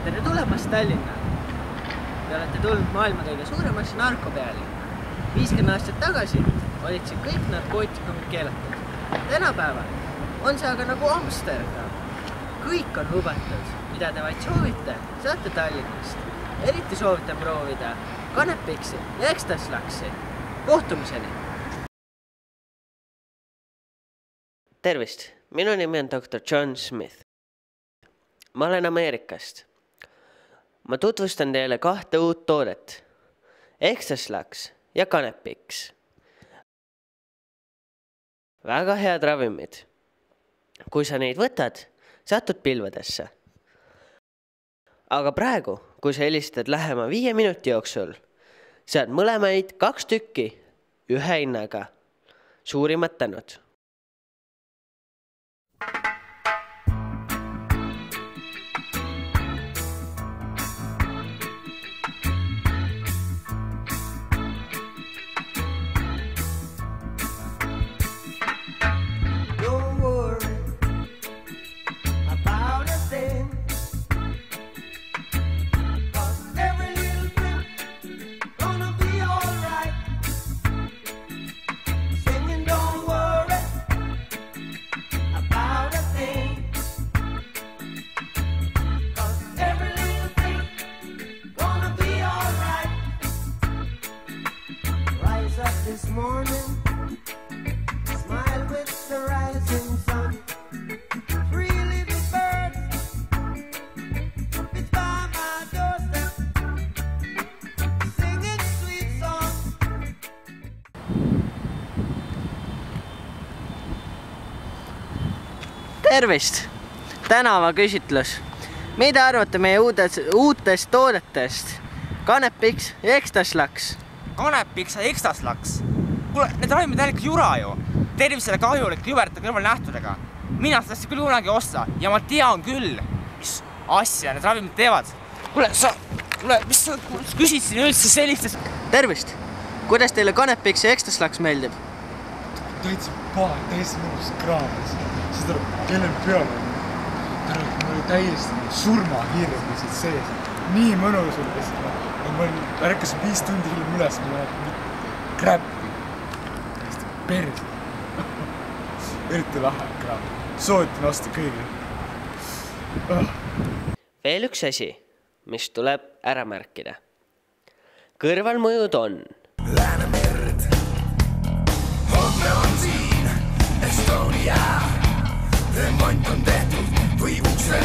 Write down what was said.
Tere tulemast Tallinna! Te olete tulnud maailma kõige suuremasse narkopealinna. 50 aastat tagasi olid siin kõik narkootikumid keelatud. Tänapäeval on see aga nagu Amsterdam. Kõik on lubatud, mida te vaid soovite, saate Tallinnast. Eriti soovitan proovida Kanepiksi ja Ekstaslaksi. Kohtumiseni! Tervist! Minu nimi on Dr. John Smith. Ma olen Ameerikast. Ma tutvustan teile 2 uut toodet. Ekstaslaks ja Kanepiks. Väga head ravimid. Kui sa neid võtad, satud pilvedesse. Aga praegu, kui sa helistad lähema 5 minuti jooksul, saad mõlemaid 2 tükki ühe hinnaga. Suurimad tänud. This morning, smile with the rising sun. Free little birds, it's by my doorstep, singing sweet songs. Tervist! Tänavaküsitlus. Mida arvate meie uutest toodetest? Kanepiks ja Ekstaslaks. Kanepiks ja Ekstaslaks. Kuule, need ravimid on ikka jura ju. Tervisele kahjulik jüberta kõrvalnähtudega. Mina seda küll kunagi osta ja ma tean küll, mis asja need ravimid teevad. Mis sa küsid siin üldse sellistest? Tervist! Kuidas teile Kanepiks ja Ekstaslaks meeldib? Täitsa mõnus kraamas. Seda kellel peal on. Mul oli täiesti surmahirm lihtsalt sees. Nii mõnus oli lihtsalt. Ma ärkasin 5 tundi hiljem üles, ma näen kräppi. Täiesti perse. Eriti lahe kraam. Soovitan osta kõigil. Veel üks asi, mis tuleb ära märkida. Kõrvalmõjud on Läänemerd, homme on siin Estonia, remont on tehtud või ukse